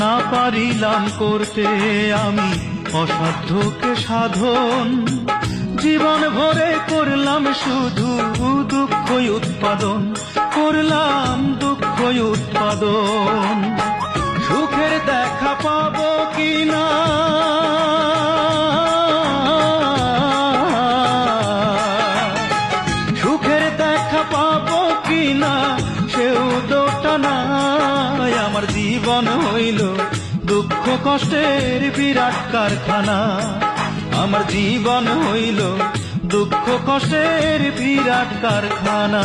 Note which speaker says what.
Speaker 1: না পারিলাম করতে আমি অসাধ্যকে সাধন। জীবন ভরে করলাম শুধু দুঃখই উৎপাদন, করলাম দুঃখই উৎপাদন। সুখের দেখা পাবো কিনা সুখের দেখা পাবো কিনা সেও দোটা নাই। আমার জীবন হইল দুঃখ কষ্টের বিরাট কারখানা, আমার জীবন হইল দুঃখ কষ্টের বিরাট কারখানা।